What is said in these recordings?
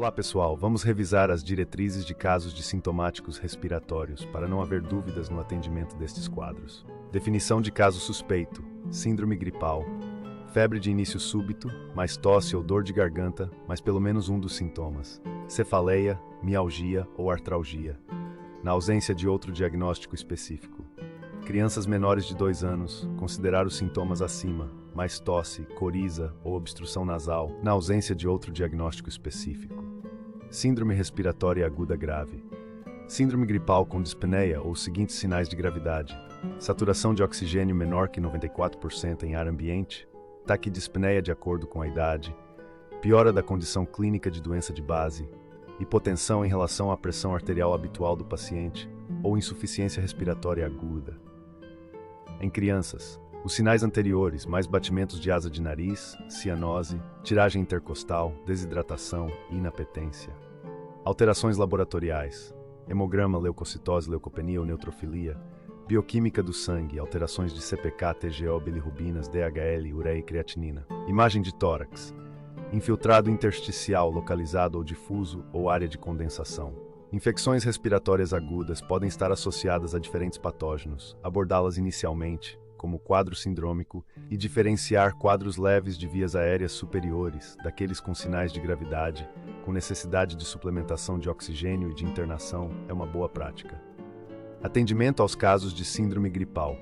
Olá pessoal, vamos revisar as diretrizes de casos de sintomáticos respiratórios para não haver dúvidas no atendimento destes quadros. Definição de caso suspeito: síndrome gripal, febre de início súbito, mais tosse ou dor de garganta, mas pelo menos um dos sintomas, cefaleia, mialgia ou artralgia, na ausência de outro diagnóstico específico. Crianças menores de 2 anos, considerar os sintomas acima, mais tosse, coriza ou obstrução nasal, na ausência de outro diagnóstico específico. Síndrome respiratória aguda grave. Síndrome gripal com dispneia ou os seguintes sinais de gravidade: saturação de oxigênio menor que 94% em ar ambiente, taquidispneia de acordo com a idade, piora da condição clínica de doença de base, hipotensão em relação à pressão arterial habitual do paciente ou insuficiência respiratória aguda. Em crianças, os sinais anteriores, mais batimentos de asa de nariz, cianose, tiragem intercostal, desidratação e inapetência. Alterações laboratoriais: hemograma, leucocitose, leucopenia ou neutrofilia, bioquímica do sangue, alterações de CPK, TGO, bilirrubinas, DHL, ureia e creatinina. Imagem de tórax: infiltrado intersticial localizado ou difuso ou área de condensação. Infecções respiratórias agudas podem estar associadas a diferentes patógenos, abordá-las inicialmente, como quadro sindrômico, e diferenciar quadros leves de vias aéreas superiores daqueles com sinais de gravidade, com necessidade de suplementação de oxigênio e de internação, é uma boa prática. Atendimento aos casos de síndrome gripal.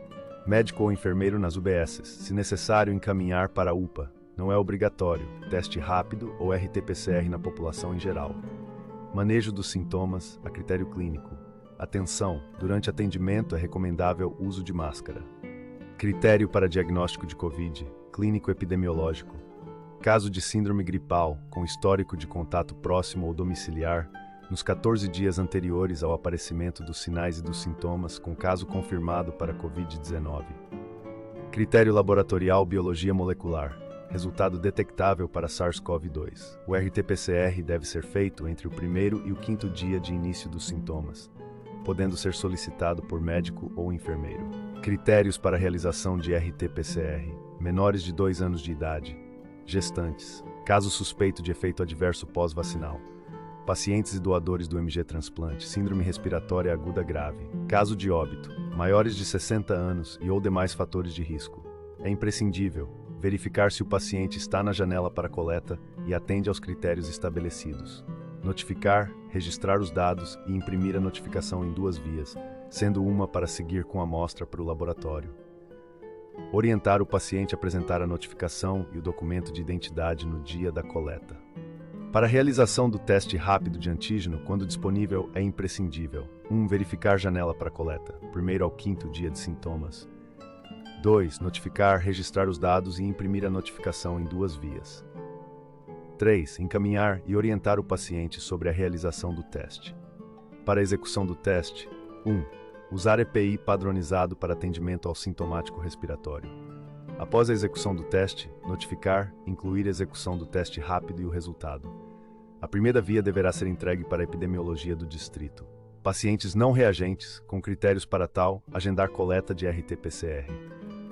Médico ou enfermeiro nas UBSs, se necessário encaminhar para a UPA, não é obrigatório, teste rápido ou RT-PCR na população em geral. Manejo dos sintomas a critério clínico. Atenção, durante atendimento é recomendável uso de máscara. Critério para diagnóstico de Covid, clínico epidemiológico. Caso de síndrome gripal, com histórico de contato próximo ou domiciliar, nos 14 dias anteriores ao aparecimento dos sinais e dos sintomas, com caso confirmado para Covid-19. Critério laboratorial biologia molecular. Resultado detectável para SARS-CoV-2. O RT-PCR deve ser feito entre o 1º e o 5º dia de início dos sintomas, podendo ser solicitado por médico ou enfermeiro. Critérios para a realização de RT-PCR: menores de 2 anos de idade, gestantes, caso suspeito de efeito adverso pós-vacinal, pacientes e doadores do MG transplante, síndrome respiratória aguda grave, caso de óbito, maiores de 60 anos e ou demais fatores de risco. É imprescindível verificar se o paciente está na janela para coleta e atende aos critérios estabelecidos. Notificar, registrar os dados e imprimir a notificação em 2 vias, sendo uma para seguir com a amostra para o laboratório. Orientar o paciente a apresentar a notificação e o documento de identidade no dia da coleta. Para a realização do teste rápido de antígeno, quando disponível, é imprescindível: 1. Verificar janela para coleta, 1º ao 5º dia de sintomas. 2. Notificar, registrar os dados e imprimir a notificação em 2 vias. 3. Encaminhar e orientar o paciente sobre a realização do teste. Para a execução do teste: 1. Usar EPI padronizado para atendimento ao sintomático respiratório. Após a execução do teste, notificar, incluir a execução do teste rápido e o resultado. A primeira via deverá ser entregue para a epidemiologia do distrito. Pacientes não reagentes, com critérios para tal, agendar coleta de RT-PCR.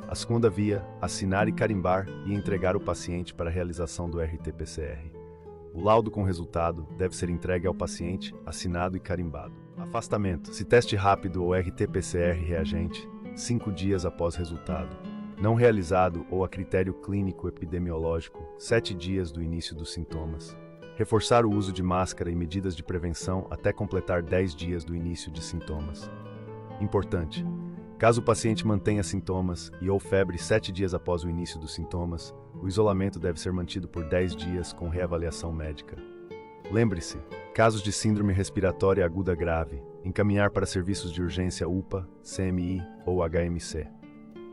A segunda via, assinar e carimbar e entregar o paciente para a realização do RT-PCR. O laudo com resultado deve ser entregue ao paciente, assinado e carimbado. Afastamento: se teste rápido ou RT-PCR reagente, 5 dias após resultado. Não realizado ou a critério clínico epidemiológico, 7 dias do início dos sintomas. Reforçar o uso de máscara e medidas de prevenção até completar 10 dias do início de sintomas. Importante: caso o paciente mantenha sintomas e ou febre 7 dias após o início dos sintomas, o isolamento deve ser mantido por 10 dias com reavaliação médica. Lembre-se, casos de síndrome respiratória aguda grave, encaminhar para serviços de urgência UPA, CMI ou HMC.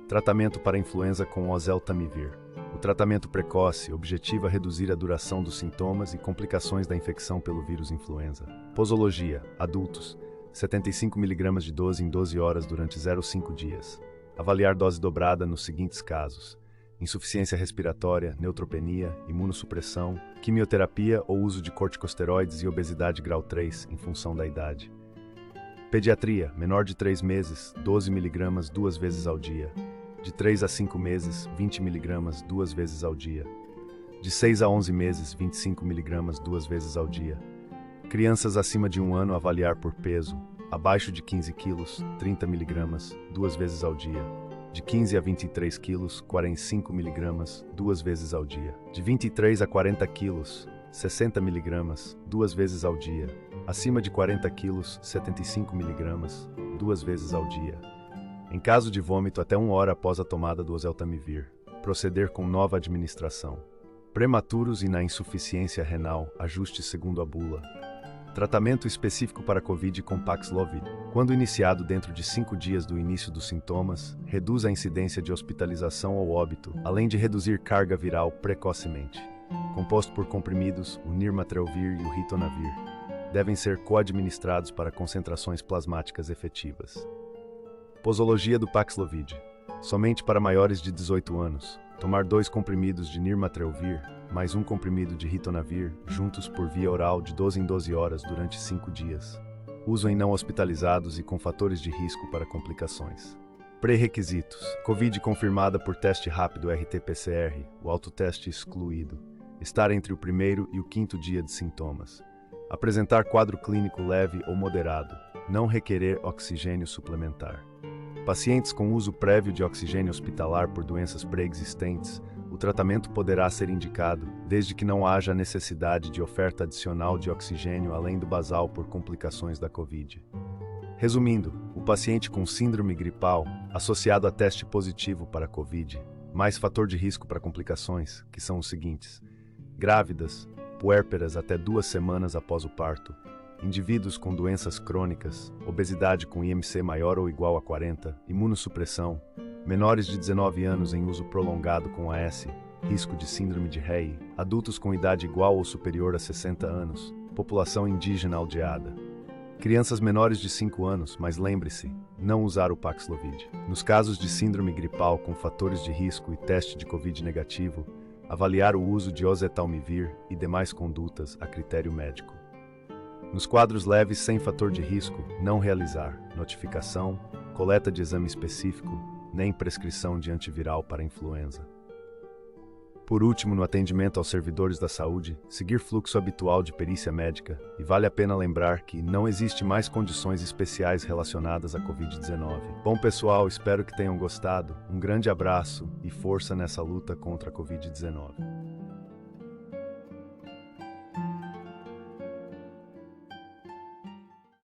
Tratamento para influenza com oseltamivir. O tratamento precoce objetiva reduzir a duração dos sintomas e complicações da infecção pelo vírus influenza. Posologia: adultos, 75 mg de dose em 12 horas durante 0,5 dias. Avaliar dose dobrada nos seguintes casos: insuficiência respiratória, neutropenia, imunossupressão, quimioterapia ou uso de corticosteroides e obesidade grau 3, em função da idade. Pediatria: menor de 3 meses, 12 mg 2 vezes ao dia. De 3 a 5 meses, 20 mg 2 vezes ao dia. De 6 a 11 meses, 25 mg 2 vezes ao dia. Crianças acima de 1 ano avaliar por peso, abaixo de 15 kg, 30 mg 2 vezes ao dia. De 15 a 23 kg, 45 mg 2 vezes ao dia. De 23 a 40 kg, 60 mg 2 vezes ao dia. Acima de 40 kg, 75 mg 2 vezes ao dia. Em caso de vômito, até 1 hora após a tomada do oseltamivir. Proceder com nova administração. Prematuros e na insuficiência renal, ajuste segundo a bula. Tratamento específico para Covid com Paxlovid. Quando iniciado dentro de 5 dias do início dos sintomas, reduz a incidência de hospitalização ou óbito, além de reduzir carga viral precocemente. Composto por comprimidos, o Nirmatrelvir e o Ritonavir. Devem ser coadministrados para concentrações plasmáticas efetivas. Posologia do Paxlovid. Somente para maiores de 18 anos. Tomar 2 comprimidos de Nirmatrelvir, mais 1 comprimido de Ritonavir, juntos por via oral de 12 em 12 horas durante 5 dias. Uso em não hospitalizados e com fatores de risco para complicações. Pré-requisitos. Covid confirmada por teste rápido RT-PCR, o autoteste excluído. Estar entre o 1º e o 5º dia de sintomas. Apresentar quadro clínico leve ou moderado. Não requerer oxigênio suplementar. Pacientes com uso prévio de oxigênio hospitalar por doenças pré-existentes, o tratamento poderá ser indicado, desde que não haja necessidade de oferta adicional de oxigênio além do basal por complicações da Covid. Resumindo, o paciente com síndrome gripal, associado a teste positivo para Covid, mais fator de risco para complicações, que são os seguintes: grávidas, puérperas até 2 semanas após o parto, indivíduos com doenças crônicas, obesidade com IMC maior ou igual a 40, imunossupressão, menores de 19 anos em uso prolongado com AS, risco de síndrome de Rey, adultos com idade igual ou superior a 60 anos, população indígena aldeada. Crianças menores de 5 anos, mas lembre-se, não usar o Paxlovid. Nos casos de síndrome gripal com fatores de risco e teste de Covid negativo, avaliar o uso de oseltamivir e demais condutas a critério médico. Nos quadros leves sem fator de risco, não realizar notificação, coleta de exame específico, nem prescrição de antiviral para influenza. Por último, no atendimento aos servidores da saúde, seguir fluxo habitual de perícia médica, e vale a pena lembrar que não existe mais condições especiais relacionadas à Covid-19. Bom pessoal, espero que tenham gostado, um grande abraço e força nessa luta contra a Covid-19.